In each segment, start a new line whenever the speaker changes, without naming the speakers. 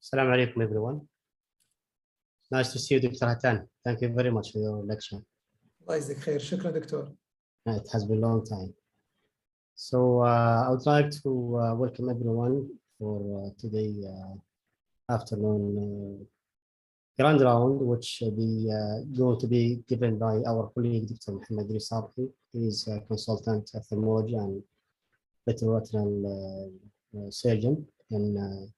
Assalamu alaikum, everyone. Nice to see you, Dr. Hatan. Thank you very much for your lecture.
الله يجزيك خير. شكرا دكتور.
It has been a long time. So I would like to welcome everyone for today afternoon grand round, which will be going to be given by our colleague, Dr. Mohammed Risabhi. He is a consultant ophthalmology and retinal surgeon in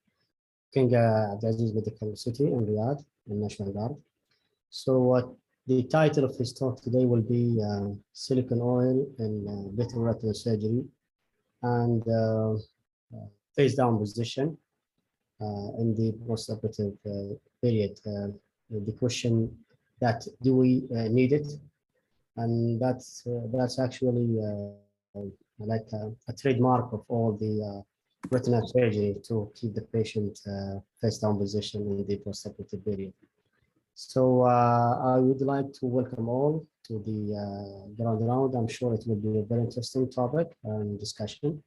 King Abdulaziz Medical City in Riyadh, in National Guard. So the title of his talk today will be silicone oil in vitreoretinal surgery and face down position in the postoperative period. The question that do we need it? And that's actually like a trademark of all the retinal surgery to keep the patient face down position in the postoperative period. So I would like to welcome all to the ground round. I'm sure it will be a very interesting topic and discussion.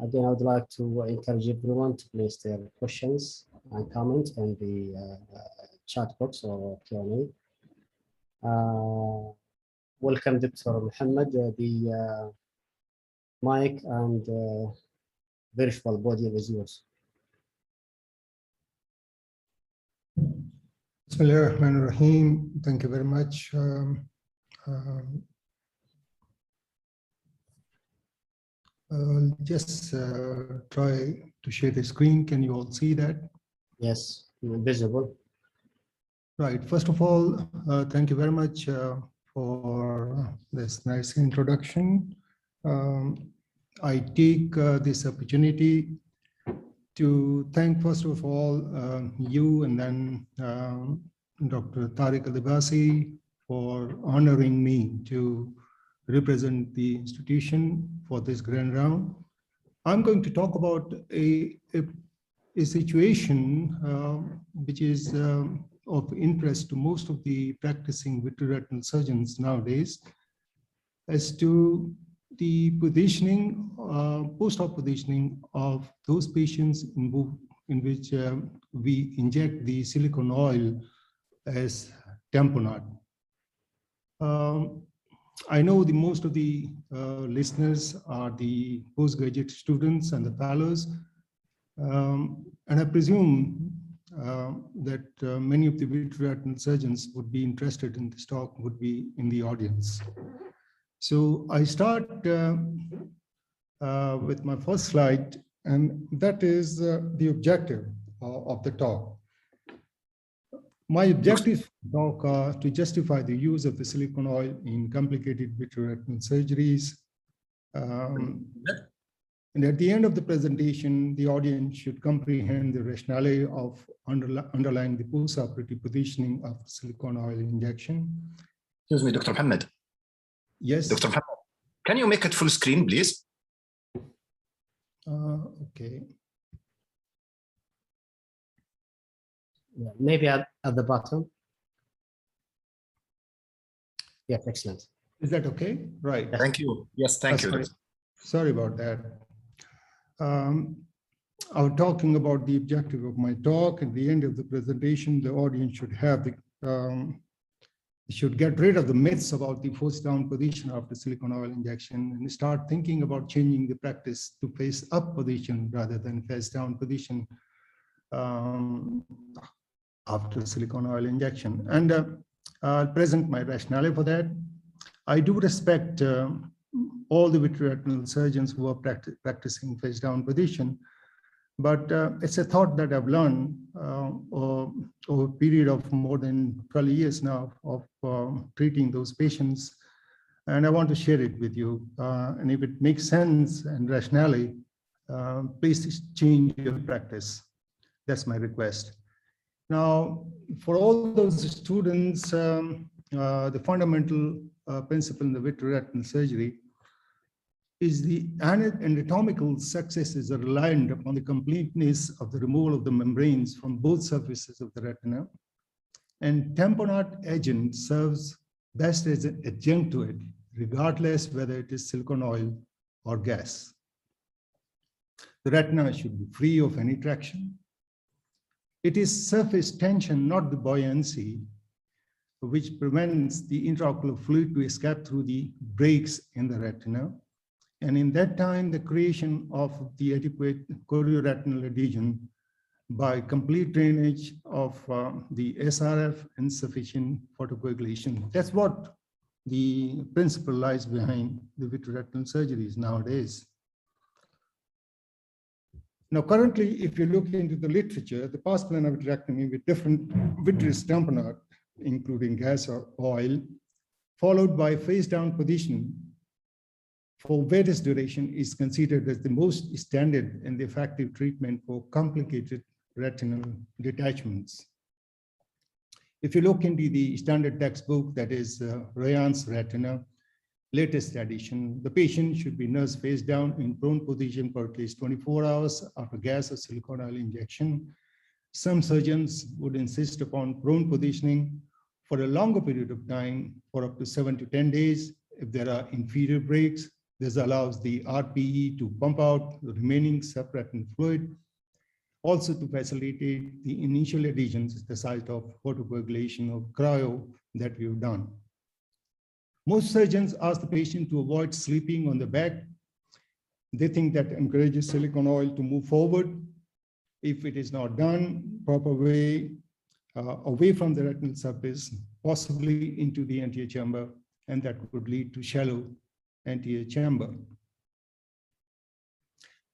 Again, I would like to encourage everyone to place their questions and comments in the chat box or Q&A. Welcome, Dr. Mohammed. The mic and virtual podium is yours.
Bismillah ar-Rahman ar-Rahim. Thank you very much. I'll just try to share the screen. Can you all see that?
Yes, visible.
Right. First of all, thank you very much for this nice introduction. I take this opportunity to thank, first of all, you and then Dr. Tariq Al-Libasi for honoring me to represent the institution for this grand round. I'm going to talk about a situation which is of interest to most of the practicing vitreoretinal surgeons nowadays as to the positioning, post-op positioning of those patients in which we inject the silicone oil as tamponade. I know the most of the listeners are the postgraduate students and the fellows, and I presume that many of the vitreoretinal surgeons would be interested in this talk, would be in the audience. So I start with my first slide, and that is the objective of the talk. My objective talk to justify the use of the silicone oil in complicated vitreoretinal surgeries. And at the end of the presentation, the audience should comprehend the rationale of underlying the postoperative positioning of silicone oil injection.
Excuse me, Dr. Mohammed.
Yes.
Dr. Mohammed, can you make it full screen, please?
Okay.
Yeah, maybe at the bottom. Yeah, excellent.
Is that okay? Right.
Thank you. Yes, thank you.
Sorry about that. I was talking about the objective of my talk. At the end of the presentation, the audience should have the should get rid of the myths about the face down position after silicone oil injection and start thinking about changing the practice to face up position rather than face down position after silicone oil injection. And I'll present my rationale for that. I do respect all the vitreoretinal surgeons who are practicing face down position, but it's a thought that I've learned over a period of more than 12 years now of treating those patients, and I want to share it with you. And if it makes sense and rationale, please change your practice. That's my request. Now, for all those students, the fundamental principle in the vitreoretinal surgery is the anatomical success is reliant upon the completeness of the removal of the membranes from both surfaces of the retina. And tamponade agent serves best as an adjunct to it, regardless whether it is silicone oil or gas. The retina should be free of any traction. It is surface tension, not the buoyancy, which prevents the intraocular fluid to escape through the breaks in the retina. And in that time, the creation of the adequate chorioretinal adhesion by complete drainage of the SRF and sufficient photocoagulation. That's what the principle lies behind the vitreoretinal surgeries nowadays. Now, currently, if you look into the literature, the pars plana vitrectomy with different vitreous tamponade, including gas or oil, followed by face down positioning for various duration is considered as the most standard and effective treatment for complicated retinal detachments. If you look into the standard textbook, that is Rayan's Retina, latest edition, the patient should be nursed face down in prone position for at least 24 hours after gas or silicone oil injection. Some surgeons would insist upon prone positioning for a longer period of time, for up to 7 to 10 days. If there are inferior breaks, this allows the RPE to pump out the remaining subretinal fluid, also to facilitate the initial adhesions at the site of photocoagulation or cryo that we've done. Most surgeons ask the patient to avoid sleeping on the back. They think that encourages silicone oil to move forward. If it is not done proper way, away from the retinal surface, possibly into the anterior chamber, and that would lead to shallow anterior chamber.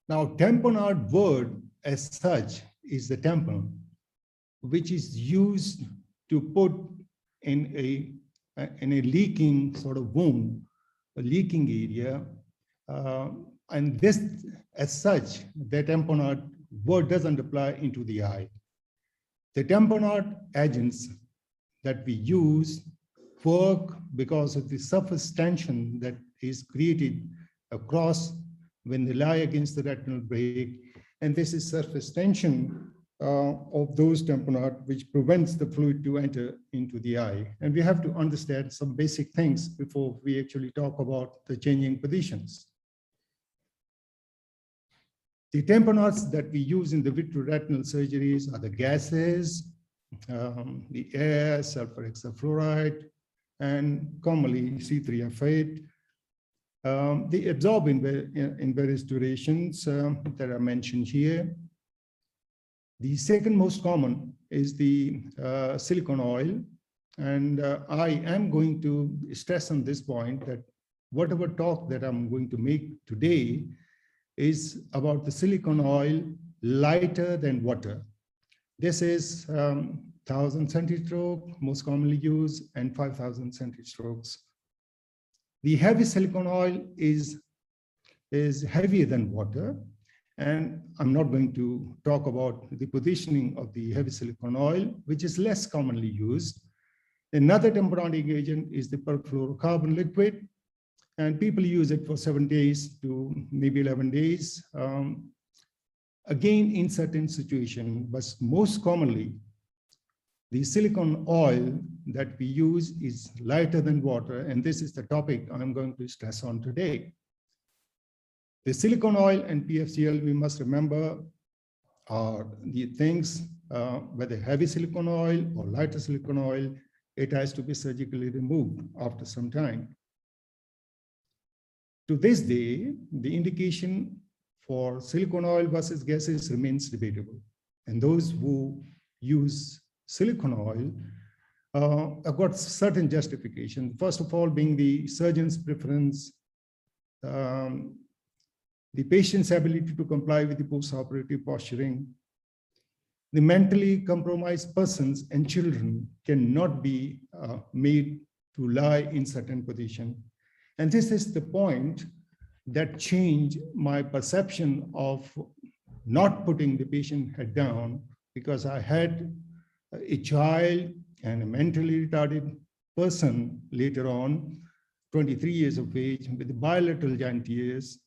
Now, tamponade word as such is the tampon, which is used to put in a leaking sort of wound, a leaking area. And this, as such, the tamponade word doesn't apply into the eye. The tamponade agents that we use work because of the surface tension that is created across when they lie against the retinal break. And this is surface tension of those tamponade, which prevents the fluid to enter into the eye. And we have to understand some basic things before we actually talk about the changing positions. The tamponades that we use in the vitreoretinal surgeries are the gases, the air, sulfur hexafluoride, and commonly C3F8. They absorb in various durations that are mentioned here. The second most common is the silicone oil. And I am going to stress on this point that whatever talk that I'm going to make today is about the silicone oil lighter than water. This is 1,000 centistroke, most commonly used, and 5,000 centistrokes. The heavy silicone oil is heavier than water, and I'm not going to talk about the positioning of the heavy silicone oil, which is less commonly used. Another tamponadic agent is the perfluorocarbon liquid, and people use it for 7 days to maybe 11 days. Again, in certain situations, but most commonly, the silicone oil that we use is lighter than water, and this is the topic I'm going to stress on today. The silicone oil and PFCL, we must remember, are the things, whether heavy silicone oil or lighter silicone oil, it has to be surgically removed after some time. To this day, the indication for silicone oil versus gases remains debatable. And those who use silicone oil have got certain justification. First of all, being the surgeon's preference, the patient's ability to comply with the post-operative posturing. The mentally compromised persons and children cannot be made to lie in certain position. And this is the point that changed my perception of not putting the patient head down, because I had a child and a mentally retarded person later on, 23 years of age, with bilateral giant ears.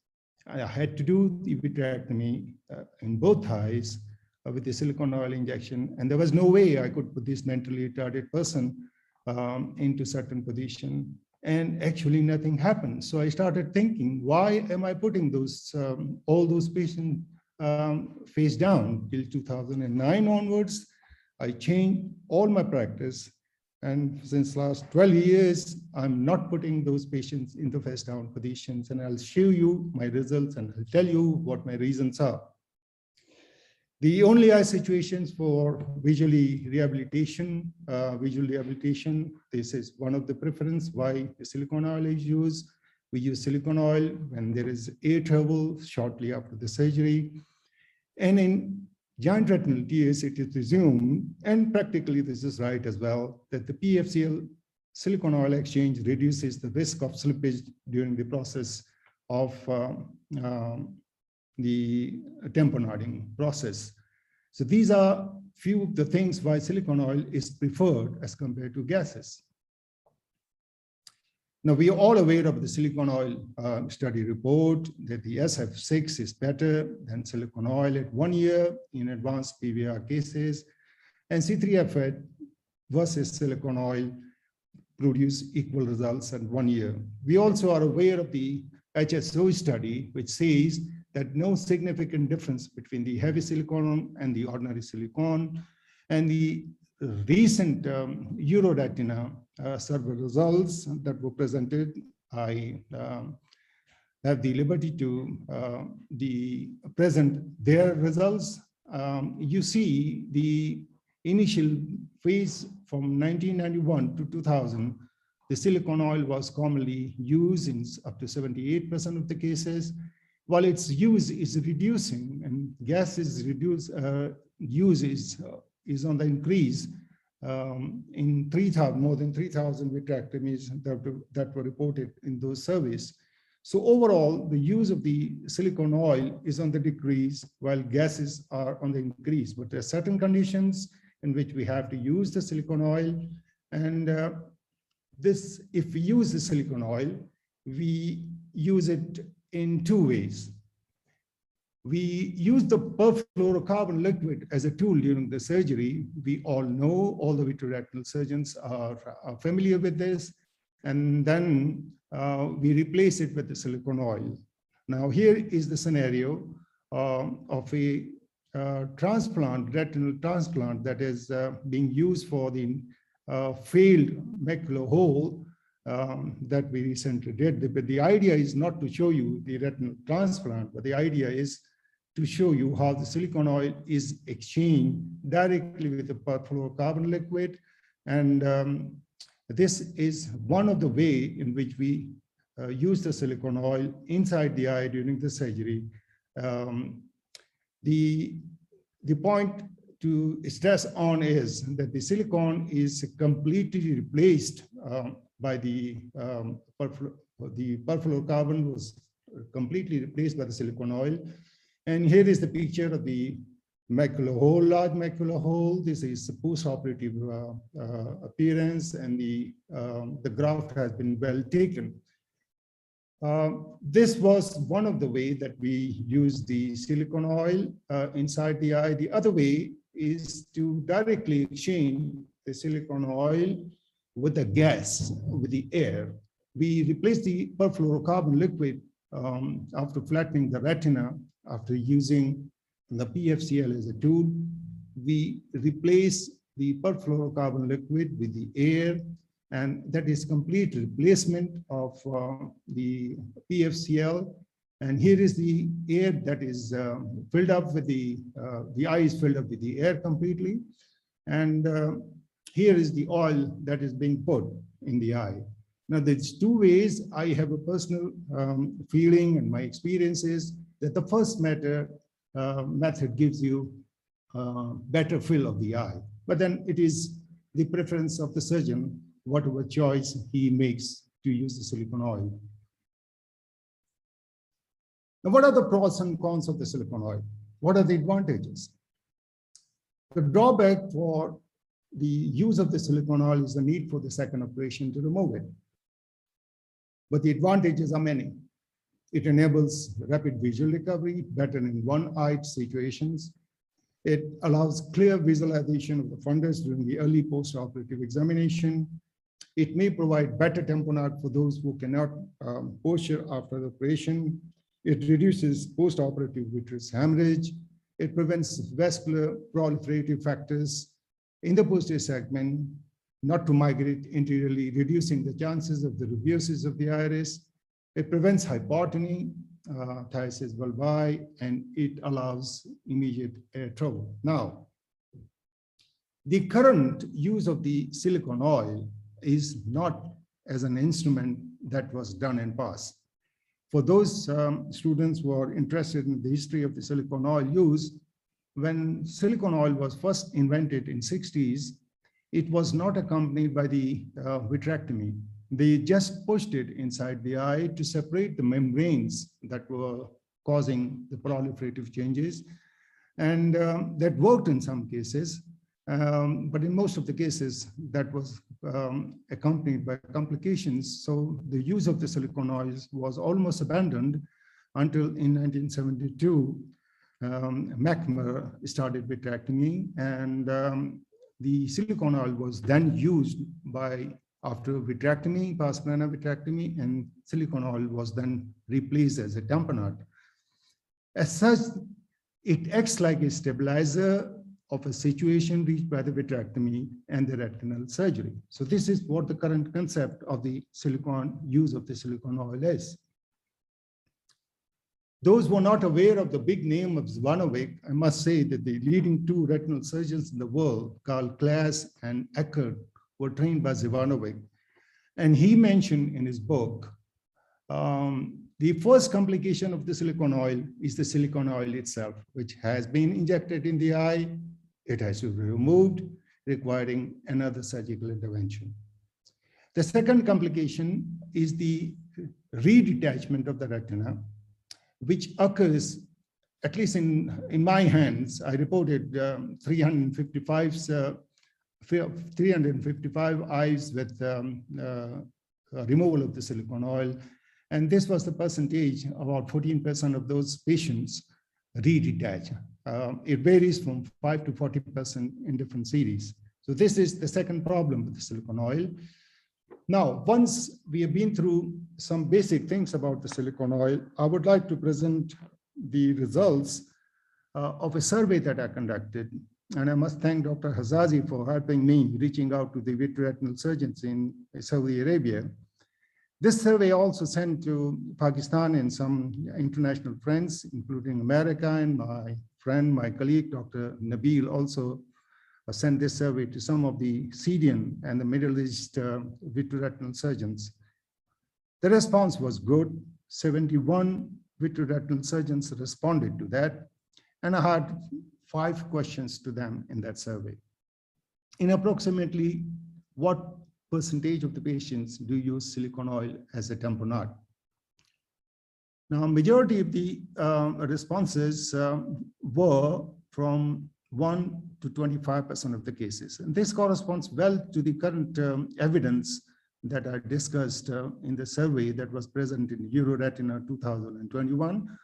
I had to do the vitrectomy in both eyes with the silicone oil injection, and there was no way I could put this mentally retarded person into certain position, and actually nothing happened. So I started thinking, why am I putting those all those patients face down till 2009 onwards. I changed all my practice. And since last 12 years, I'm not putting those patients into face down positions, and I'll show you my results and I'll tell you what my reasons are. The only eye situations for visual rehabilitation, this is one of the preference why the silicone oil is used. We use silicone oil when there is air trouble shortly after the surgery. And in giant retinal tears, it is presumed, and practically this is right as well, that the PFCL silicone oil exchange reduces the risk of slippage during the process of the tamponading process. So these are few of the things why silicone oil is preferred as compared to gases. Now, we are all aware of the silicone oil study report that the SF6 is better than silicone oil at 1 year in advanced PVR cases, and C3F8 versus silicone oil produce equal results at 1 year. We also are aware of the HSO study, which says that no significant difference between the heavy silicone and the ordinary silicone, and the recent Euroretina survey results that were presented. I have the liberty to present their results. You see the initial phase from 1991 to 2000, the silicone oil was commonly used in up to 78% of the cases, while its use is reducing and gas is reduced, use is on the increase in 3,000, more than 3,000 vitrectomies that were reported in those surveys. So overall, the use of the silicone oil is on the decrease while gases are on the increase. But there are certain conditions in which we have to use the silicone oil. And if we use the silicone oil, we use it in two ways. We use the perfluorocarbon liquid as a tool during the surgery. We all know, all the vitreoretinal surgeons are familiar with this. And then we replace it with the silicone oil. Now, here is the scenario of a transplant, retinal transplant that is being used for the failed macular hole that we recently did. But the idea is not to show you the retinal transplant, but the idea is to show you how the silicone oil is exchanged directly with the perfluorocarbon liquid. And this is one of the way in which we use the silicone oil inside the eye during the surgery. The point to stress on is that the silicone is completely replaced by the perfluorocarbon was completely replaced by the silicone oil. And here is the picture of the macular hole, large macular hole. This is post-operative appearance, and the graft has been well taken. This was one of the ways that we use the silicone oil inside the eye. The other way is to directly exchange the silicone oil with the gas, with the air. We replace the perfluorocarbon liquid after flattening the retina, after using the PFCL as a tool. We replace the perfluorocarbon liquid with the air, and that is complete replacement of the PFCL. And here is the air that is filled up with the eye is filled up with the air completely. And here is the oil that is being put in the eye. Now, there's two ways. I have a personal feeling, and my experience is that the first method gives you better fill of the eye. But then it is the preference of the surgeon, whatever choice he makes to use the silicone oil. Now, what are the pros and cons of the silicone oil? What are the advantages? The drawback for the use of the silicone oil is the need for the second operation to remove it. But the advantages are many. It enables rapid visual recovery, better in one-eyed situations. It allows clear visualization of the fundus during the early post-operative examination. It may provide better tamponade for those who cannot posture after the operation. It reduces post-operative vitreous hemorrhage. It prevents vascular proliferative factors in the posterior segment not to migrate anteriorly, reducing the chances of the rubiosis of the iris. It prevents hypotony, thiasis bulbi, and it allows immediate air travel. Now, the current use of the silicone oil is not as an instrument that was done in past. For those students who are interested in the history of the silicone oil use, when silicone oil was first invented in 60s, it was not accompanied by the vitrectomy. They just pushed it inside the eye to separate the membranes that were causing the proliferative changes. And that worked in some cases, but in most of the cases that was accompanied by complications. So the use of the silicone oils was almost abandoned until in 1972, McNamara started vitrectomy, and the silicone oil was then used after vitrectomy, pars plana vitrectomy, and silicone oil was then replaced as a tamponade. As such, it acts like a stabilizer of a situation reached by the vitrectomy and the retinal surgery. So this is what the current concept of the use of the silicone oil is. Those who are not aware of the big name of Zvanovic, I must say that the leading two retinal surgeons in the world, Karl Klaas and Eckert, were trained by Zvanovic. And he mentioned in his book, the first complication of the silicone oil is the silicone oil itself, which has been injected in the eye. It has to be removed, requiring another surgical intervention. The second complication is the redetachment of the retina, which occurs, at least in my hands. I reported 355 eyes with removal of the silicone oil. And this was the percentage, about 14% of those patients redetach. It varies from 5 to 40% in different series. So this is the second problem with the silicone oil. Now, once we have been through some basic things about the silicone oil, I would like to present the results of a survey that I conducted. And I must thank Dr. Hazazi for helping me reaching out to the vitreoretinal surgeons in Saudi Arabia. This survey also sent to Pakistan and some international friends, including America, and my friend, my colleague, Dr. Nabil, also sent this survey to some of the Syrian and the Middle East vitreoretinal surgeons. The response was good. 71 vitreoretinal surgeons responded to that, and I had 5 questions to them in that survey. In approximately what percentage of the patients do use silicone oil as a tamponade? Now, majority of the responses were from 1 to 25% of the cases. And this corresponds well to the current evidence that I discussed in the survey that was present in EuroRetina 2021.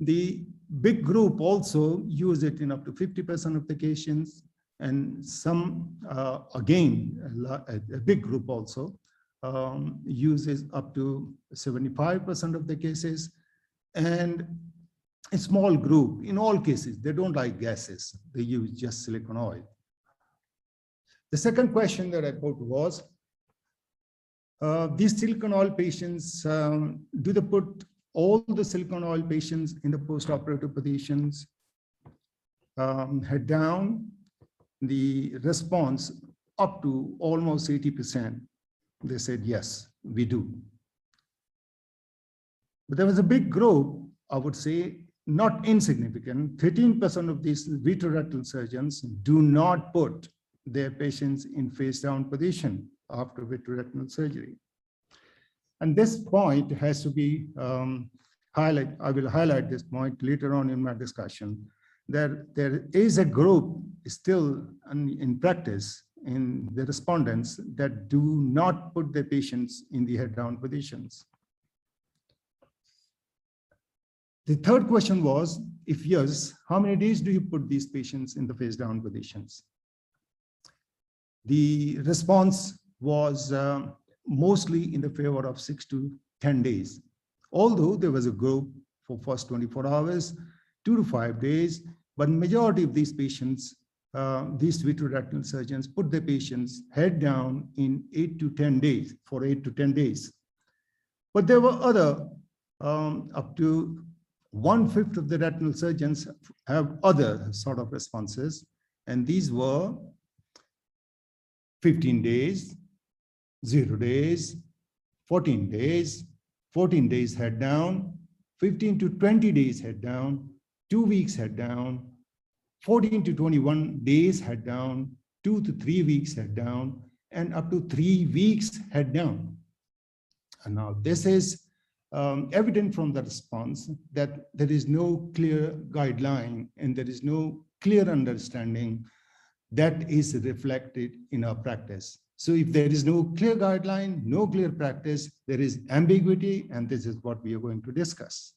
The big group also use it in up to 50% of the cases, and some, again, a big group also uses up to 75% of the cases, and a small group, in all cases, they don't like gases, they use just silicone oil. The second question that I put was, these silicone oil patients, do they put all the silicone oil patients in the post-operative positions, head down? The response up to almost 80%, they said, yes, we do. But there was a big group, I would say, not insignificant. 13% of these vitreoretinal surgeons do not put their patients in face down position after vitreoretinal surgery. And this point has to be highlighted. I will highlight this point later on in my discussion. There is a group still in practice in the respondents that do not put their patients in the head down positions. The third question was, if yes, how many days do you put these patients in the face down positions? The response was mostly in the favor of 6 to 10 days. Although there was a group for first 24 hours, 2 to 5 days. But majority of these patients, these vitreoretinal surgeons put their patients head down in 8 to 10 days, for 8 to 10 days. But there were other, up to 1/5 of the retinal surgeons have other sort of responses. And these were 15 days, 0 days, 14 days, 14 days head down, 15 to 20 days head down, 2 weeks head down, 14 to 21 days head down, 2 to 3 weeks head down, and up to 3 weeks head down. And now this is evident from the response that there is no clear guideline and there is no clear understanding that is reflected in our practice. So if there is no clear guideline, no clear practice, there is ambiguity, and this is what we are going to discuss.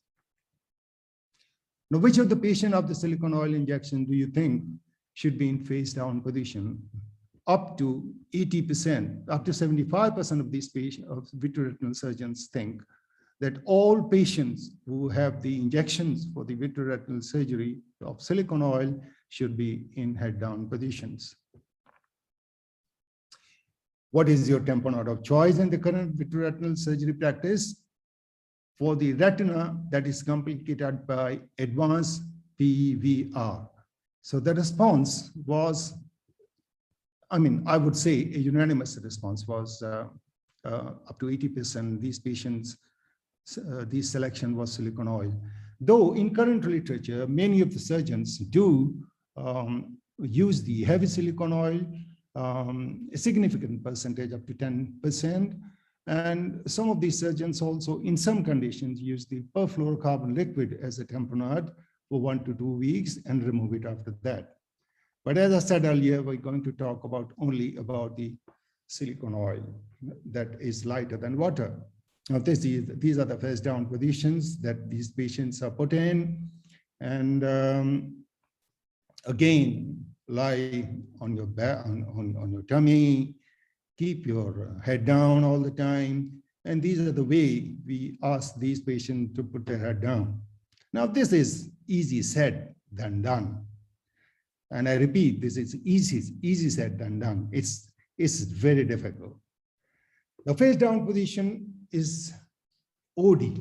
Now, which of the patient of the silicone oil injection do you think should be in face down position? Up to 80%, up to 75% of these patients, of vitreoretinal surgeons think that all patients who have the injections for the vitreoretinal surgery of silicone oil should be in head down positions. What is your tamponade of choice in the current vitreoretinal surgery practice? For the retina, that is complicated by advanced PVR. So the response was, I would say a unanimous response was up to 80%. These patients, this selection was silicone oil. Though in current literature, many of the surgeons do use the heavy silicone oil, a significant percentage, up to 10%. And some of these surgeons also, in some conditions, use the perfluorocarbon liquid as a tamponade for 1 to 2 weeks and remove it after that. But as I said earlier, we're going to talk only about the silicone oil that is lighter than water. Now, these are the face down positions that these patients are put in. And again, lie on your back, on your tummy, keep your head down all the time. And these are the way we ask these patients to put their head down. Now, this is easy said than done. And I repeat, this is easy said than done. It's very difficult. The face down position is OD.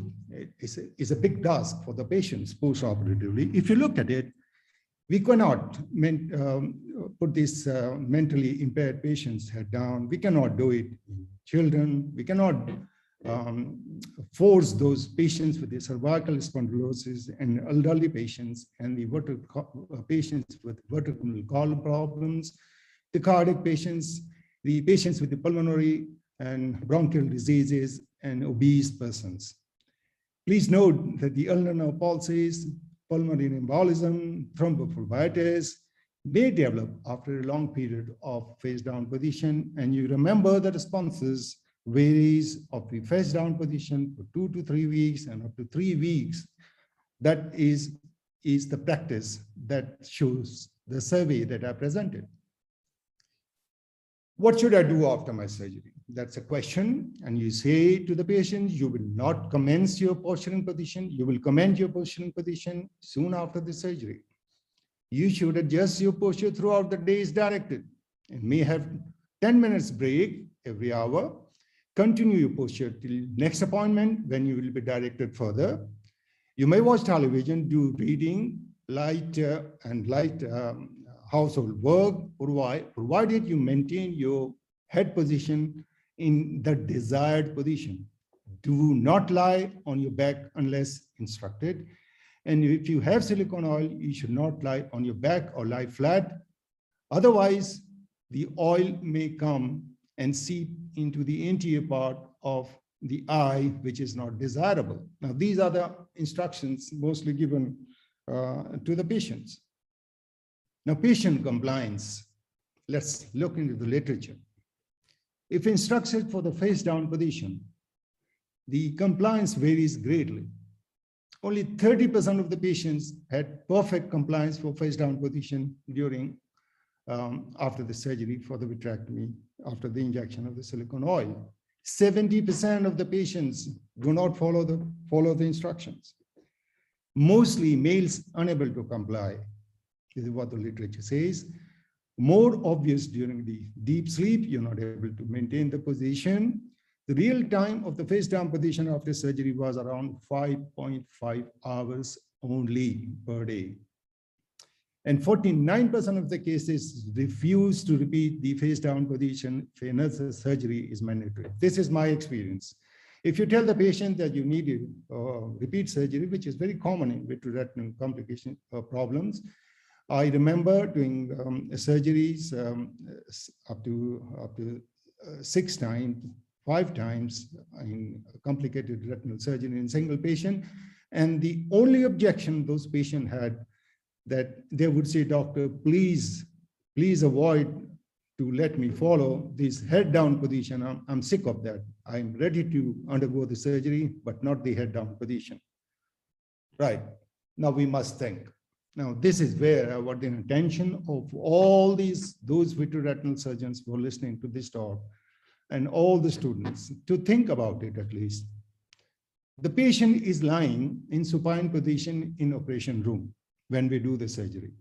It's a big task for the patients post-operatively. If you look at it, we cannot put these mentally impaired patients head down. We cannot do it in children. We cannot force those patients with the cervical spondylosis and elderly patients and the patients with vertebral column problems, the cardiac patients, the patients with the pulmonary and bronchial diseases, and obese persons. Please note that the ulnar nerve pulses, pulmonary embolism, thrombophlebitis may develop after a long period of face down position. And you remember the responses varies of the face down position for 2 to 3 weeks and up to 3 weeks. That is the practice that shows the survey that I presented. What should I do after my surgery? That's a question. And you say to the patient, you will not commence your posturing position. You will commence your posturing position soon after the surgery. You should adjust your posture throughout the day as directed and may have 10 minutes break every hour. Continue your posture till next appointment when you will be directed further. You may watch television, do reading, light household work, provided you maintain your head position in the desired position. Do not lie on your back unless instructed. And if you have silicone oil, you should not lie on your back or lie flat. Otherwise, the oil may come and seep into the anterior part of the eye, which is not desirable. Now, these are the instructions mostly given to the patients. Now, patient compliance. Let's look into the literature. If instructed for the face down position, the compliance varies greatly. Only 30% of the patients had perfect compliance for face down position during after the surgery for the vitrectomy, after the injection of the silicone oil. 70% of the patients do not follow the instructions. mostly males unable to comply. This is what the literature says. More obvious during the deep sleep, you're not able to maintain the position. The real time of the face down position after surgery was around 5.5 hours only per day. And 49% of the cases refuse to repeat the face down position if another surgery is mandatory. This is my experience. If you tell the patient that you need repeat surgery, which is very common in vitreoretinal complication problems, I remember doing surgeries up to 6 times, 5 times in complicated retinal surgery in single patient. And the only objection those patients had, that they would say, doctor, please avoid to let me follow this head down position. I'm sick of that. I'm ready to undergo the surgery, but not the head down position. Right, now we must think. Now, this is where I want the attention of all those vitreoretinal surgeons who are listening to this talk and all the students to think about it at least. The patient is lying in supine position in operation room when we do the surgery.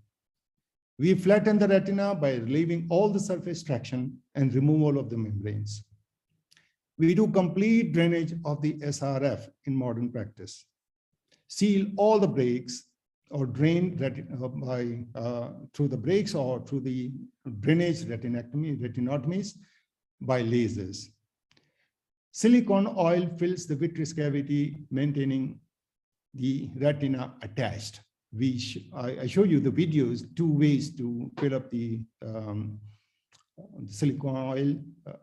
We flatten the retina by relieving all the surface traction and removal of the membranes. We do complete drainage of the SRF in modern practice. Seal all the breaks or drain through the breaks or through the drainage retinotomies by lasers. Silicone oil fills the vitreous cavity, maintaining the retina attached. I show you the videos, 2 ways to fill up the silicone oil,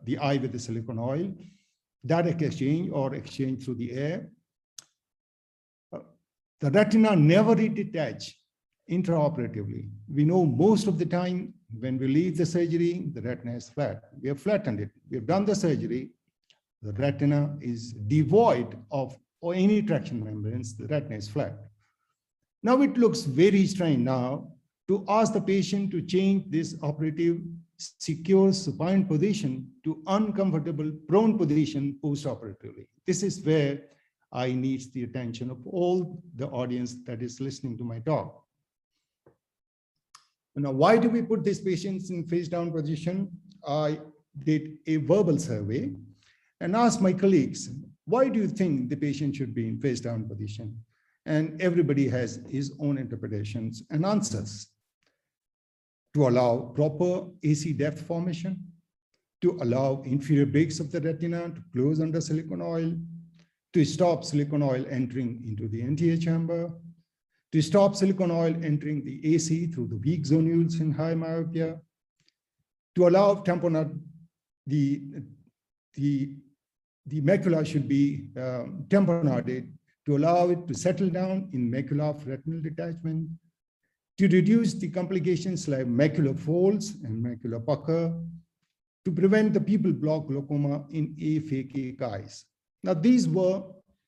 the eye with the silicone oil, direct exchange or exchange through the air. The retina never detach intraoperatively. We know most of the time when we leave the surgery, the retina is flat. We have flattened it. We have done the surgery. The retina is devoid of any traction membranes. The retina is flat. Now it looks very strange now to ask the patient to change this operative secure supine position to uncomfortable prone position post-operatively. This is where I need the attention of all the audience that is listening to my talk. Now, why do we put these patients in face down position? I did a verbal survey and asked my colleagues, why do you think the patient should be in face down position? And everybody has his own interpretations and answers. To allow proper AC depth formation, to allow inferior breaks of the retina to close under silicone oil, to stop silicone oil entering into the anterior chamber, to stop silicone oil entering the AC through the weak zonules in high myopia, to allow tamponade, the macula should be tamponaded, to allow it to settle down in macula of retinal detachment, to reduce the complications like macular folds and macular pucker, to prevent the pupil block glaucoma in aphakic eyes. Now, these were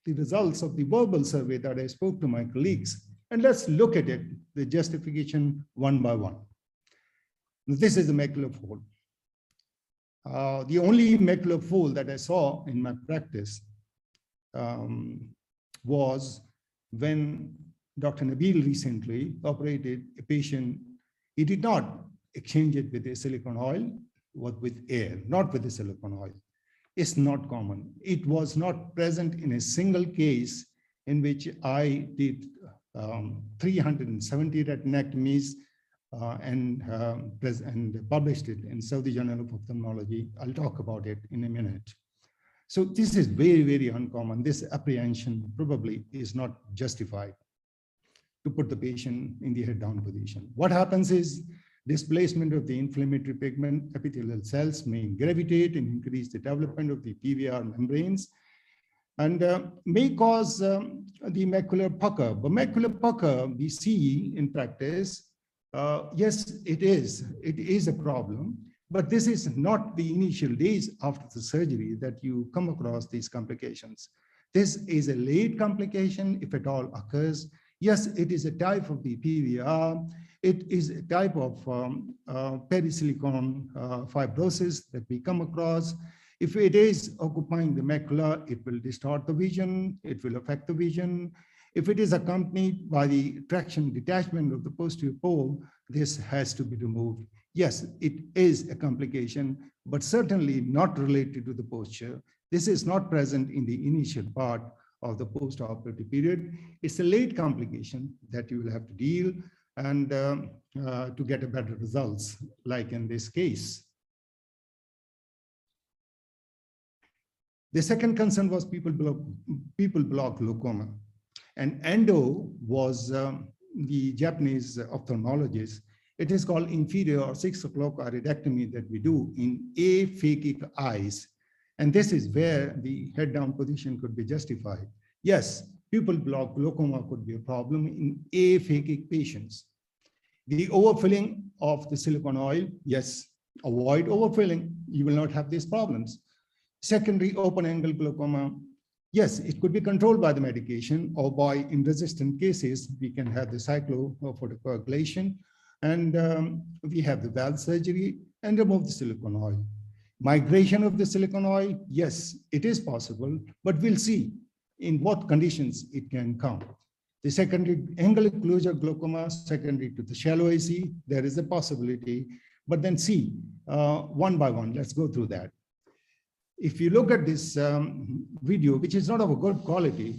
the results of the verbal survey that I spoke to my colleagues. And let's look at it, the justification one by one. This is the macular fold. The only macular fold that I saw in my practice was when Dr. Nabil recently operated a patient. He did not exchange it with a silicone oil, but with air, not with the silicone oil. It's not common. It was not present in a single case in which I did 370 retinectomies and published it in Saudi Journal of Ophthalmology. I'll talk about it in a minute. So this is very, very uncommon. This apprehension probably is not justified to put the patient in the head down position. What happens is displacement of the inflammatory pigment epithelial cells may gravitate and increase the development of the PVR membranes and may cause the macular pucker. But macular pucker we see in practice, yes, it is a problem, but this is not the initial days after the surgery that you come across these complications. This is a late complication, if at all occurs. Yes, it is a type of the PVR. It is a type of perisilicone fibrosis that we come across. If it is occupying the macula, it will distort the vision, it will affect the vision, If it is accompanied by the traction detachment of the posterior pole, this has to be removed. Yes, it is a complication, but certainly not related to the posture. This is not present in the initial part of the post-operative period. It's a late complication that you will have to deal and to get a better results, like in this case. The second concern was people block glaucoma. And Endo was the Japanese ophthalmologist. It is called inferior or 6 o'clock iridectomy that we do in aphakic eyes. And this is where the head down position could be justified. Yes, pupil block glaucoma could be a problem in aphakic patients. The overfilling of the silicone oil, yes, avoid overfilling. You will not have these problems. Secondary open angle glaucoma, yes, it could be controlled by the medication, or by, in resistant cases, we can have the cyclophotocoagulation, and we have the valve surgery and remove the silicone oil. Migration of the silicone oil, yes, it is possible, but we'll see in what conditions it can come. The secondary angle closure glaucoma, secondary to the shallow AC, there is a possibility, but then see one by one. Let's go through that. If you look at this video, which is not of a good quality,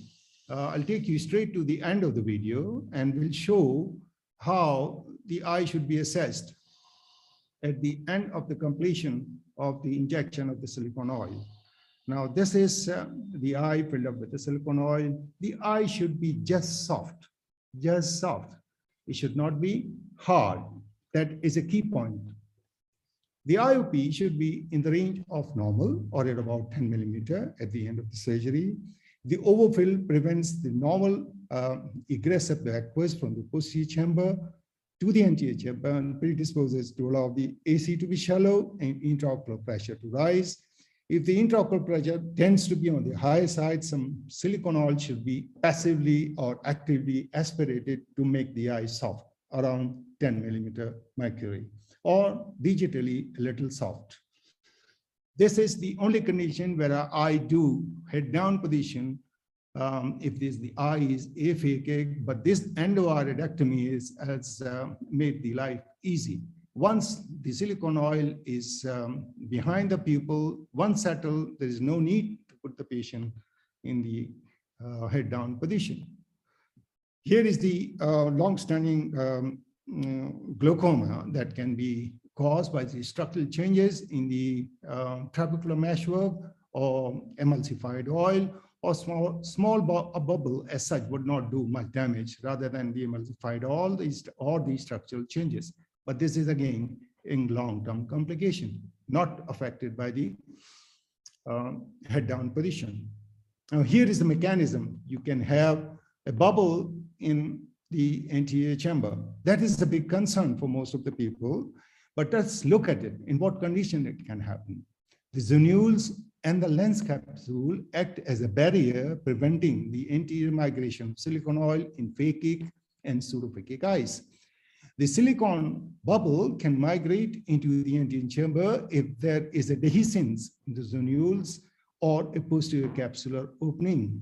I'll take you straight to the end of the video and we'll show how the eye should be assessed at the end of the completion of the injection of the silicone oil. Now, this is the eye filled up with the silicone oil. The eye should be just soft, just soft. It should not be hard. That is a key point. The IOP should be in the range of normal, or at about 10 millimeter at the end of the surgery. The overfill prevents the normal egress of the aqueous from the posterior chamber to the anterior chamber and predisposes to allow the AC to be shallow and intraocular pressure to rise. If the intraocular pressure tends to be on the higher side, some silicone oil should be passively or actively aspirated to make the eye soft, around 10 millimeter mercury, or digitally a little soft. This is the only condition where I do head down position if the eye is aphakic, but this endoiridectomy has made the life easy. Once the silicone oil is behind the pupil, once settled, there is no need to put the patient in the head down position. Here is the long-standing glaucoma that can be caused by the structural changes in the trabecular meshwork, or emulsified oil, or small bubble as such would not do much damage rather than the emulsified oil or the structural changes. But this is again in long-term complication, not affected by the head down position. Now here is the mechanism. You can have a bubble in the anterior chamber. That is the big concern for most of the people, but let's look at it, in what condition it can happen. The zonules and the lens capsule act as a barrier preventing the anterior migration of silicone oil in phakic and pseudophakic eyes. The silicone bubble can migrate into the anterior chamber if there is a dehiscence in the zonules or a posterior capsular opening.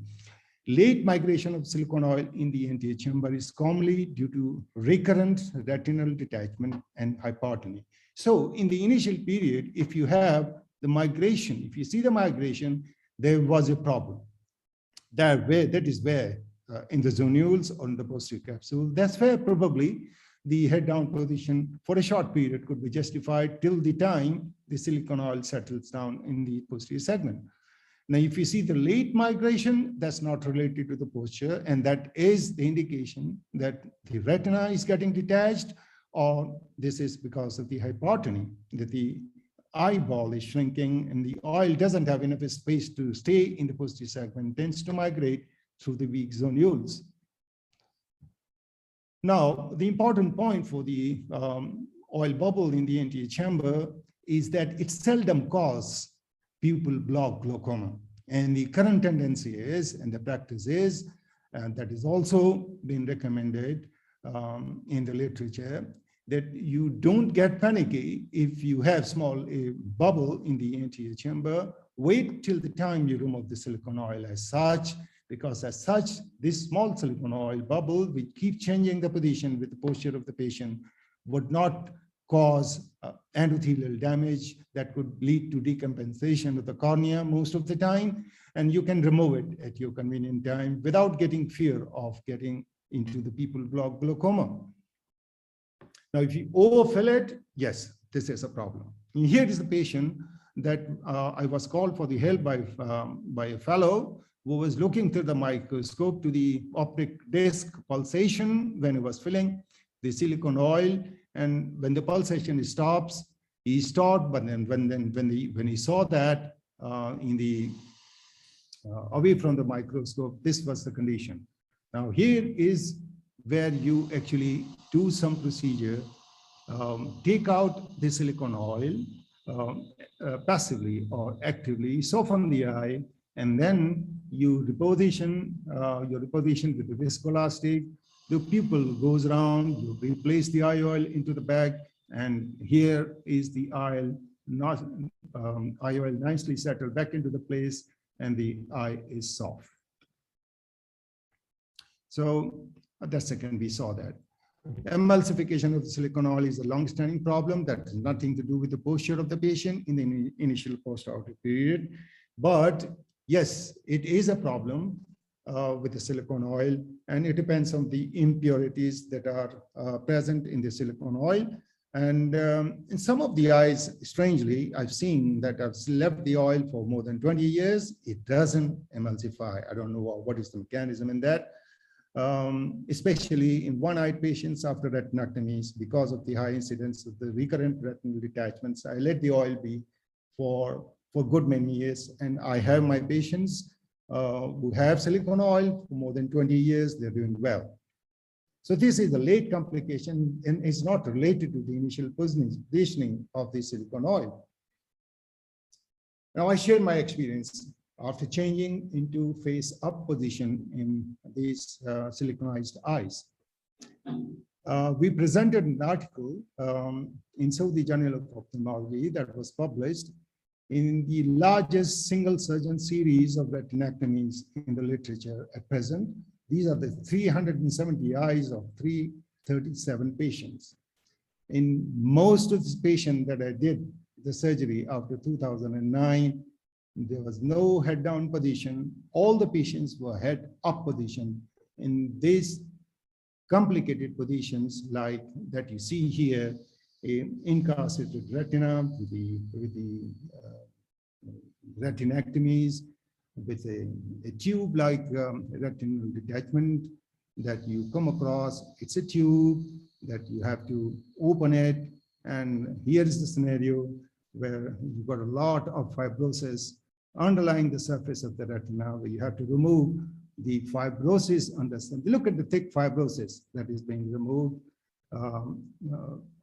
Late migration of silicone oil in the anterior chamber is commonly due to recurrent retinal detachment and hypertony. So in the initial period, if you have the migration, if you see the migration, there was a problem. That is where in the zonules or in the posterior capsule, that's where probably the head down position for a short period could be justified till the time the silicone oil settles down in the posterior segment. Now, if you see the late migration, that's not related to the posture, and that is the indication that the retina is getting detached, or this is because of the hypertony, that the eyeball is shrinking and the oil doesn't have enough space to stay in the posterior segment, tends to migrate through the weak zonules. Now, the important point for the oil bubble in the anterior chamber is that it seldom causes pupil block glaucoma. And the current tendency is, and the practice is, and that is also been recommended in the literature, that you don't get panicky if you have small bubble in the anterior chamber. Wait till the time you remove the silicone oil as such. because as such, this small silicone oil bubble, which keep changing the position with the posture of the patient, would not cause endothelial damage that could lead to decompensation of the cornea most of the time. And you can remove it at your convenient time without getting fear of getting into the pupil block glaucoma. Now, if you overfill it, yes, this is a problem. And here is the patient that I was called for the help by a fellow who was looking through the microscope to the optic disc pulsation when he was filling the silicone oil. And when the pulsation stops, he stopped. But then when he saw that away from the microscope, this was the condition. Now here is where you actually do some procedure, take out the silicone oil passively or actively, soften the eye, and then you reposition with the viscoelastic. The pupil goes around, you replace the eye oil into the bag, and here is the eye oil nicely settled back into the place, and the eye is soft. So the second we saw that. Emulsification of the silicone oil is a long-standing problem that has nothing to do with the posture of the patient in the initial post-operative period. But yes, it is a problem with the silicone oil, and it depends on the impurities that are present in the silicone oil. And in some of the eyes, strangely, I've seen that I've left the oil for more than 20 years. It doesn't emulsify. I don't know what is the mechanism in that. Especially in one-eyed patients after retinectomies, because of the high incidence of the recurrent retinal detachments. I let the oil be for good many years, and I have my patients who have silicone oil for more than 20 years, they're doing well. So this is a late complication, and it's not related to the initial positioning of the silicone oil. Now I share my experience after changing into face-up position in these siliconized eyes. We presented an article in Saudi Journal of Ophthalmology that was published in the largest single surgeon series of retinectomies in the literature at present. These are the 370 eyes of 337 patients. In most of these patients that I did the surgery after 2009, there was no head down position. All the patients were head up position in these complicated positions like that you see here, incarcerated retina with the retinectomies, with a tube-like retinal detachment that you come across. It's a tube that you have to open it. And here is the scenario where you've got a lot of fibrosis underlying the surface of the retina, where you have to remove the fibrosis under. Look at the thick fibrosis that is being removed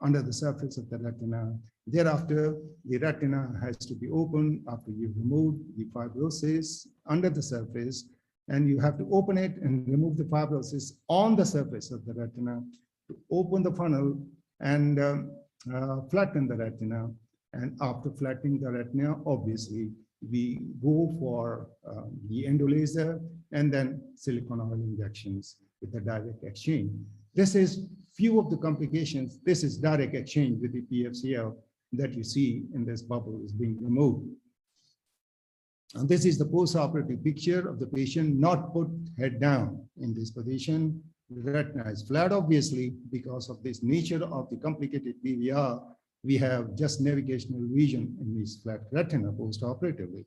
under the surface of the retina. Thereafter, the retina has to be opened after you've removed the fibrosis under the surface, and you have to open it and remove the fibrosis on the surface of the retina to open the funnel and flatten the retina. And after flattening the retina, obviously, we go for the endolaser and then silicone oil injections with the direct exchange. This is few of the complications. This is direct exchange with the PFCL that you see in this bubble is being removed. And this is the post-operative picture of the patient not put head down in this position. The retina is flat, obviously, because of this nature of the complicated PVR. We have just navigational vision in this flat retina post-operatively.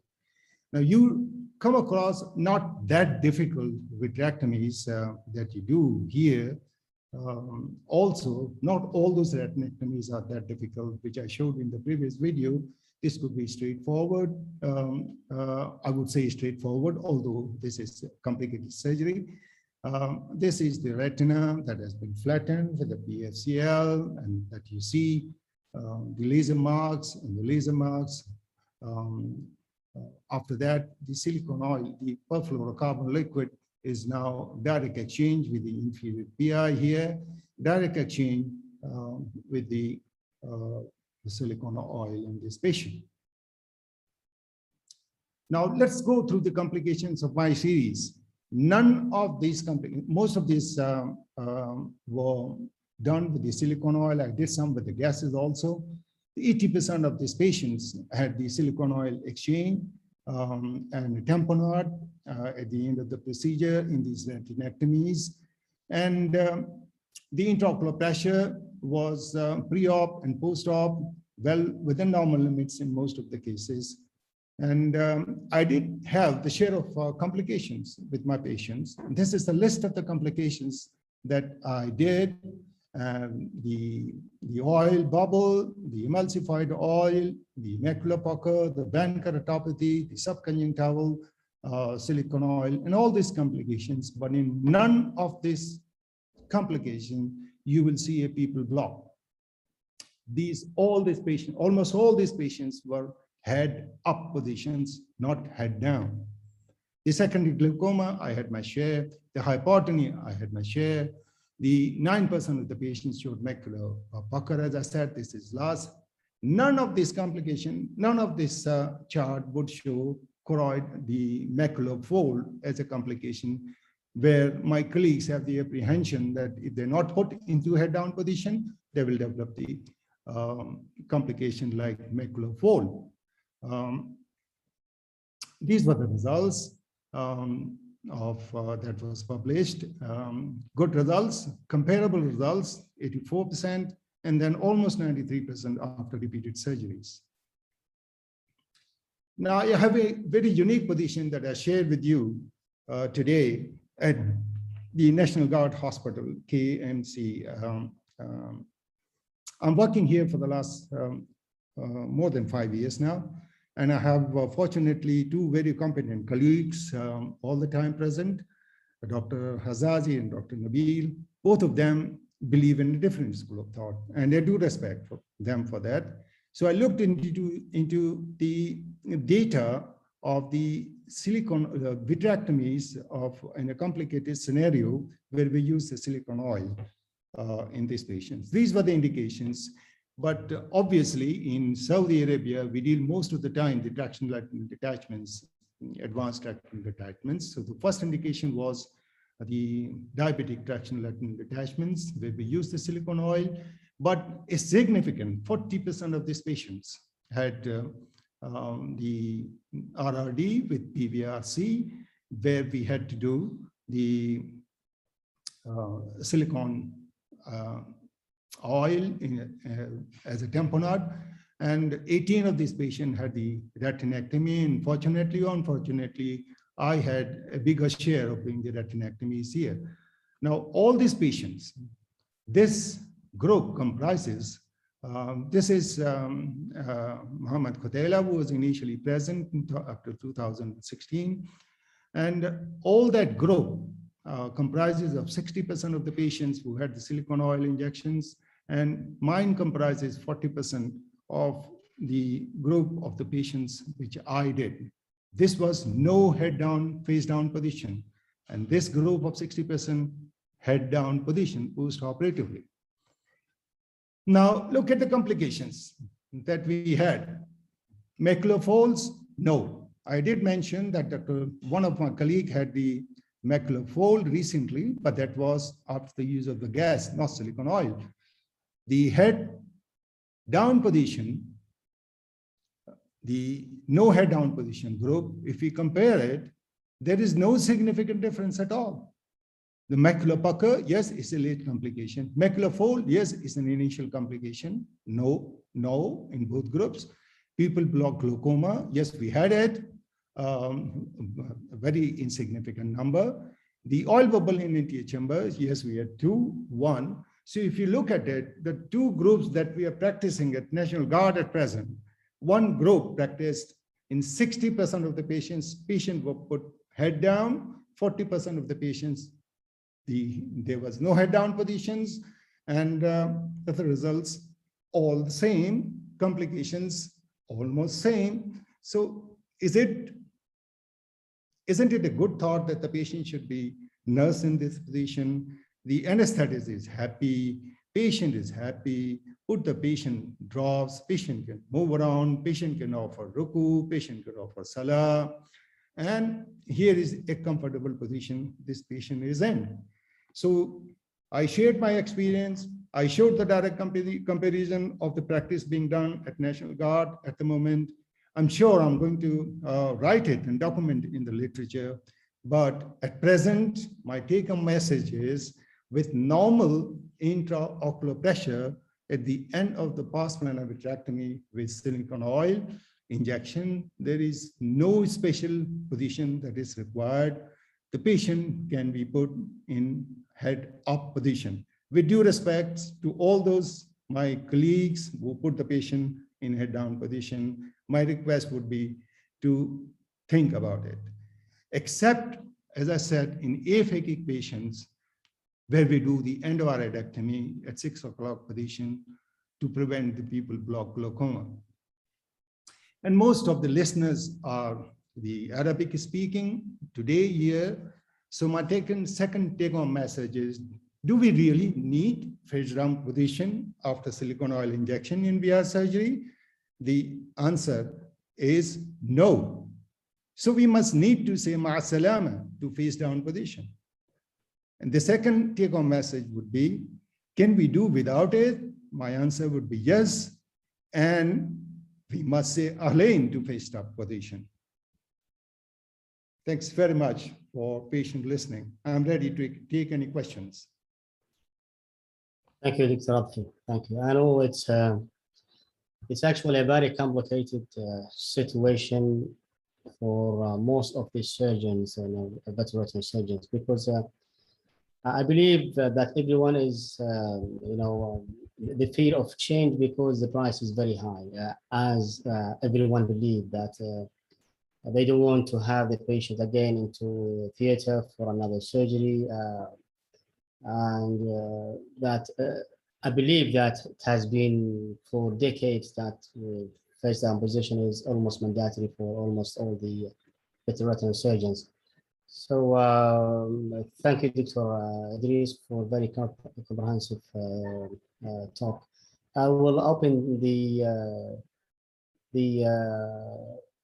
Now you come across not that difficult vitrectomies that you do here. Also, not all those retinectomies are that difficult, which I showed in the previous video. This could be straightforward. I would say straightforward, although this is complicated surgery. This is the retina that has been flattened with the PFCL, and that you see the laser marks and the laser marks. After that, the silicone oil, the perfluorocarbon liquid, is now direct exchange with the inferior PI here, direct exchange with the silicone oil in this patient. Now let's go through the complications of my series. None of these most of these were done with the silicone oil. I did some with the gases also. 80% of these patients had the silicone oil exchange and tamponade at the end of the procedure in these retinectomies. And the intraocular pressure was pre-op and post-op well within normal limits in most of the cases. And I did have the share of complications with my patients. This is the list of the complications that I did. The oil bubble, the emulsified oil, the macular pucker, the band keratopathy, the subconjunctival silicone oil, and all these complications. But in none of these complications, you will see a pupil block. Almost all these patients were head up positions, not head down. The secondary glaucoma, I had my share. The hypertony, I had my share. The 9% of the patients showed macular pucker. As I said, this is last. None of these complications, none of this chart would show choroid, the macular fold as a complication, where my colleagues have the apprehension that if they're not put into head down position, they will develop the complication like macular fold. These were the results that was published. Good results, comparable results, 84%, and then almost 93% after repeated surgeries. Now I have a very unique position that I shared with you today at the National Guard Hospital, KMC. I'm working here for the last more than 5 years now. And I have, fortunately, two very competent colleagues all the time present, Dr. Hazazi and Dr. Nabil. Both of them believe in a different school of thought, and I do respect them for that. So I looked into the data of the silicone vitrectomies in a complicated scenario where we use the silicone oil in these patients. These were the indications. But obviously, in Saudi Arabia, we deal most of the time the traction lateral detachments, advanced traction detachments. So the first indication was the diabetic traction lateral detachments, where we use the silicone oil. But a significant 40% of these patients had the RRD with PVRC, where we had to do the silicone oil as a tamponade, and 18 of these patients had the retinectomy. And fortunately or unfortunately, I had a bigger share of doing the retinectomies here. Now, all these patients, this group comprises, this is Mohammed Khotela, who was initially present up to 2016. And all that group comprises of 60% of the patients who had the silicone oil injections, and mine comprises 40% of the group of the patients which I did. This was no head down, face down position. And this group of 60% head down position post-operatively. Now look at the complications that we had. Macular folds, no. I did mention that one of my colleagues had the macular fold recently, but that was after the use of the gas, not silicone oil. The head down position, the no head down position group, if we compare it, there is no significant difference at all. The macular pucker, yes, it's a late complication. Macular fold, yes, it's an initial complication. No, in both groups. Pupil block glaucoma, yes, we had it. A very insignificant number. The oil bubble in anterior chambers, yes, we had 2, 1. So if you look at it, the two groups that we are practicing at National Guard at present, one group practiced in 60% of the patients were put head down, 40% of the patients, there was no head down positions, and the results all the same, complications almost same. So isn't it a good thought that the patient should be nursed in this position? The anesthetist is happy, patient is happy, put the patient drops, patient can move around, patient can offer ruku, patient can offer salah. And here is a comfortable position this patient is in. So I shared my experience. I showed the direct comparison of the practice being done at National Guard at the moment. I'm sure I'm going to write it and document it in the literature. But at present, my take-home message is with normal intraocular pressure at the end of the pars plana vitrectomy with silicone oil injection, there is no special position that is required. The patient can be put in head up position. With due respect to all those my colleagues who put the patient in head down position, my request would be to think about it. Except, as I said, in aphakic patients, where we do the endoirodectomy at 6 o'clock position to prevent the pupil block glaucoma. And most of the listeners are the Arabic speaking today here. So my second take-home message is, do we really need face down position after silicone oil injection in VR surgery? The answer is no. So we must need to say ma'asalama to face down position. And the second take-home message would be, can we do without it? My answer would be yes. And we must say ahlan to face up position. Thanks very much for patient listening. I'm ready to take any questions.
Thank you, Dr. Abdi. Thank you. I know it's actually a very complicated situation for most of the surgeons and veterinary surgeons, because I believe that everyone is, the fear of change because the price is very high, as everyone believes that they don't want to have the patient again into theater for another surgery. And that I believe that it has been for decades that face down position is almost mandatory for almost all the veterinary surgeons. So thank you, Dr. Idris, for very comprehensive talk. I will open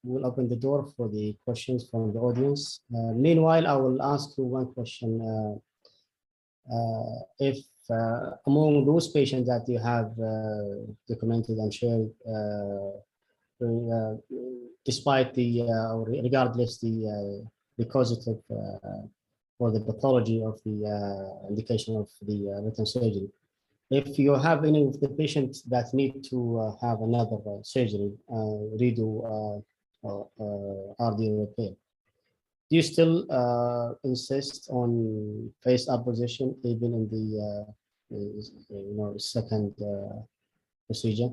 we'll open the door for the questions from the audience. Meanwhile, I will ask you one question. If among those patients that you have documented and shared, despite or regardless the causative or the pathology of the indication of the retinal surgery, if you have any of the patients that need to have another surgery, redo RD repair, do you still insist on face-up position even in the second procedure?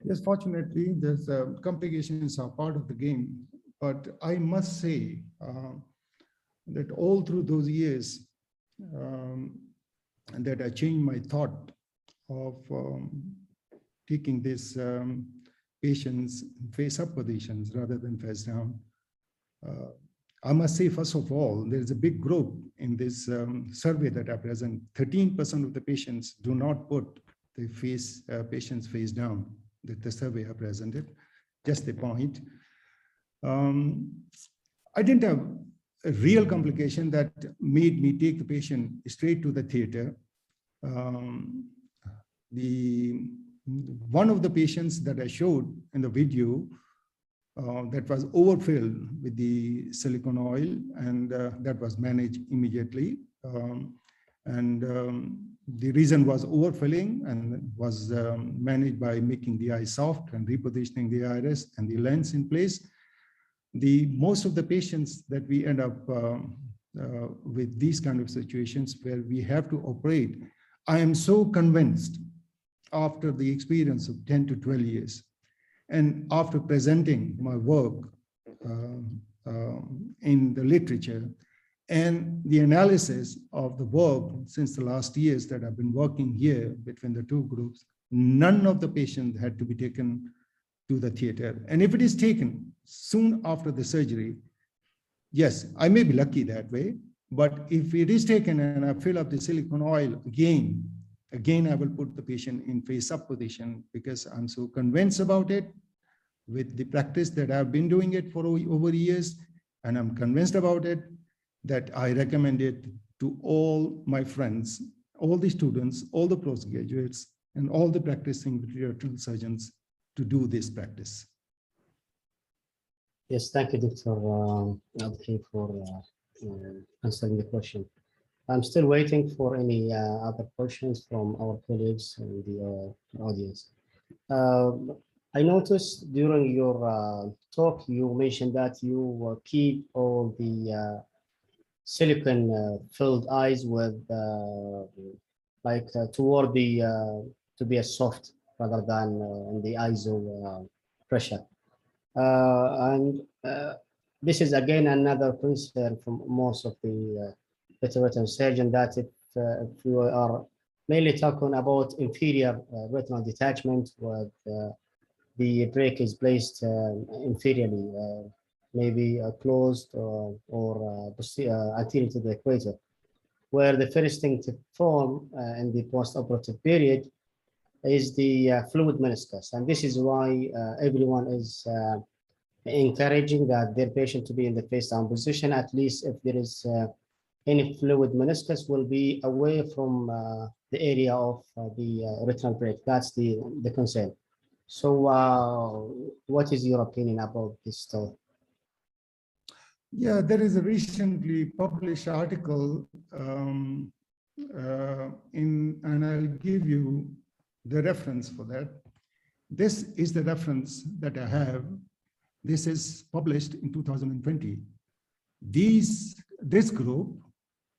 Yes, fortunately, there's complications are part of the game. But I must say that all through those years that I changed my thought of taking this patients face-up positions rather than face down. I must say, first of all, there's a big group in this survey that I present. 13% of the patients do not put the patients face down. That the survey I presented, just a point. I didn't have a real complication that made me take the patient straight to the theater. One of the patients that I showed in the video that was overfilled with the silicone oil, and that was managed immediately. The reason was overfilling, and was managed by making the eye soft and repositioning the iris and the lens in place. Most of the patients that we end up with these kind of situations where we have to operate, I am so convinced after the experience of 10 to 12 years, and after presenting my work in the literature and the analysis of the work since the last years that I've been working here between the two groups, none of the patients had to be taken to the theater. And if it is taken soon after the surgery, yes, I may be lucky that way, but if it is taken and I fill up the silicone oil again, I will put the patient in face-up position because I'm so convinced about it. with the practice that I've been doing it for over years, and I'm convinced about it, that I recommend it to all my friends, all the students, all the postgraduates, and all the practicing vitreoretinal surgeons to do this practice.
Yes, thank you, Dr. Abhi, for answering the question. I'm still waiting for any other questions from our colleagues in the audience. I noticed during your talk, you mentioned that you keep all the silicon filled eyes with toward the to be a soft rather than in the ISO pressure. And this is again another concern from most of the vitreoretinal surgeon, that if you are mainly talking about inferior retinal detachment with the break is placed inferiorly, maybe closed or anterior to the equator, where the first thing to form in the post-operative period is the fluid meniscus. And this is why everyone is encouraging that their patient to be in the face down position, at least if there is any fluid meniscus will be away from the area of the retinal break. That's the concern. So what is your opinion about this stuff?
Yeah, there is a recently published article and I'll give you the reference for that. This is the reference that I have. This is published in 2020. This group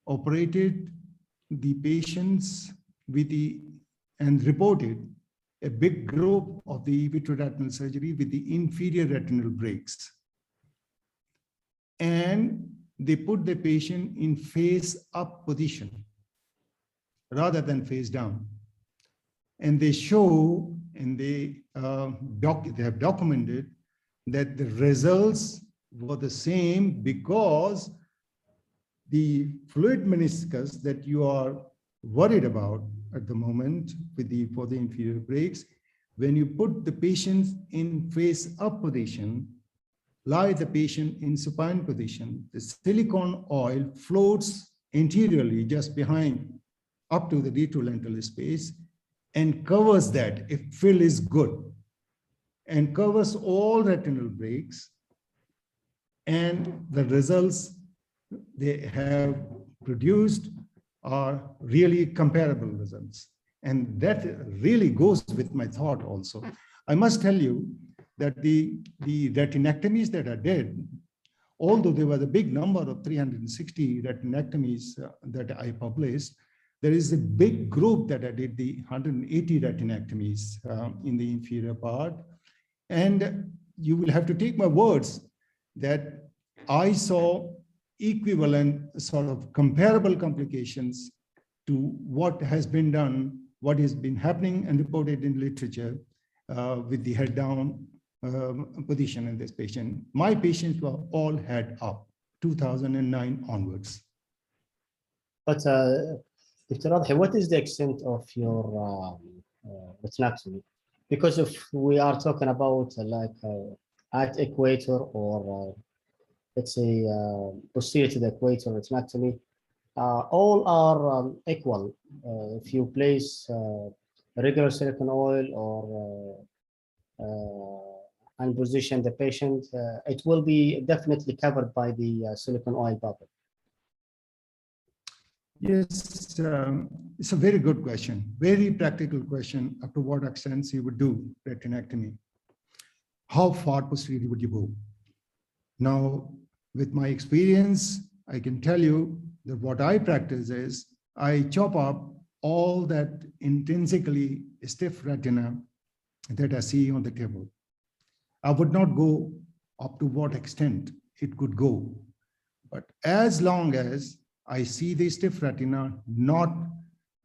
operated the patients with and reported a big group of the vitreoretinal surgery with the inferior retinal breaks. And they put the patient in face up position rather than face down. And they show, and they have documented that the results were the same, because the fluid meniscus that you are worried about at the moment for the inferior breaks, when you put the patients in face up position, lie the patient in supine position, the silicone oil floats anteriorly just behind up to the retrolental space and covers that if fill is good, and covers all retinal breaks, and the results they have produced are really comparable results. And that really goes with my thought also. I must tell you that the retinectomies that I did, although there was a big number of 360 retinectomies that I published, there is a big group that I did the 180 retinectomies in the inferior part. And you will have to take my words that I saw equivalent sort of comparable complications to what has been done, what has been happening and reported in literature with the head down position in this patient. My patients were all head up, 2009 onwards.
But Dr. Adhi, what is the extent of your retinectomy? Because if we are talking about at equator or let's say posterior to the equator retinectomy, all are equal. If you place regular silicone oil or and position the patient, it will be definitely covered by the silicone oil bubble.
Yes, it's a very good question, very practical question. Up to what extent you would do retinectomy? How far posterior would you go? Now, with my experience, I can tell you that what I practice is I chop up all that intrinsically stiff retina that I see on the table. I would not go up to what extent it could go, but as long as I see the stiff retina not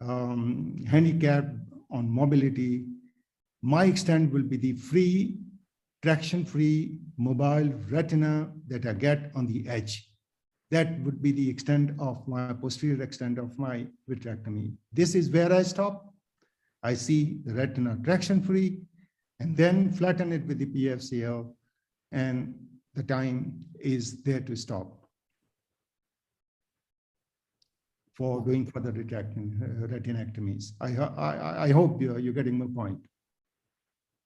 handicapped on mobility, my extent will be the free, traction-free, mobile retina that I get on the edge. That would be the extent of my posterior extent of my vitrectomy. This is where I stop. I see the retina traction-free, and then flatten it with the PFCL, and the time is there to stop for doing further retinectomies. I hope you're getting my point.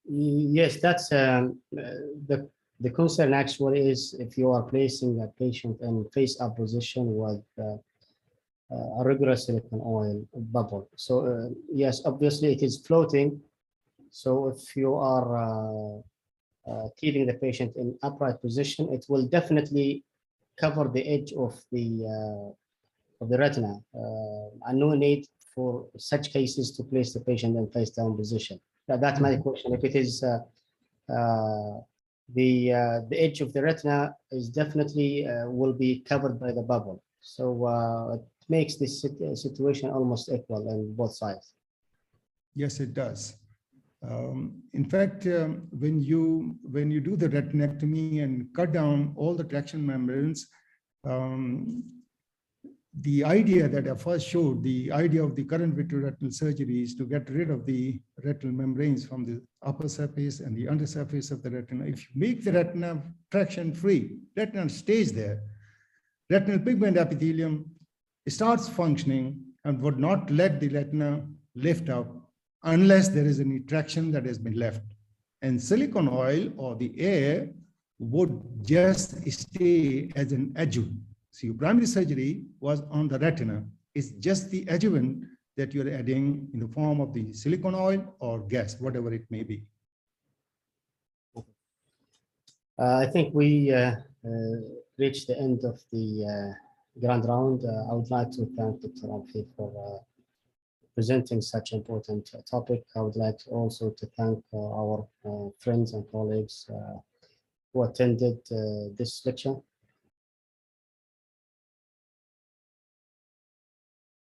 Yes, that's the concern actually is if you are placing a patient in face-up position with a regular silicone oil bubble. So yes, obviously it is floating. So if you are keeping the patient in upright position, it will definitely cover the edge of the retina, and no need for such cases to place the patient in face down position. That's my question. If it is the edge of the retina is definitely will be covered by the bubble, so it makes this situation almost equal on both sides.
Yes, it does. In fact, when you do the retinectomy and cut down all the traction membranes, the idea that I first showed, the idea of the current vitreoretinal surgery is to get rid of the retinal membranes from the upper surface and the undersurface of the retina. If you make the retina traction free, retina stays there. Retinal pigment epithelium starts functioning and would not let the retina lift up unless there is any traction that has been left. And silicone oil or the air would just stay as an adjuvant. So your primary surgery was on the retina. It's just the adjuvant that you're adding in the form of the silicone oil or gas, whatever it may be.
I think we reached the end of the grand round. I would like to thank Dr. Alfie for presenting such important topic. I would like also to thank our friends and colleagues who attended this lecture.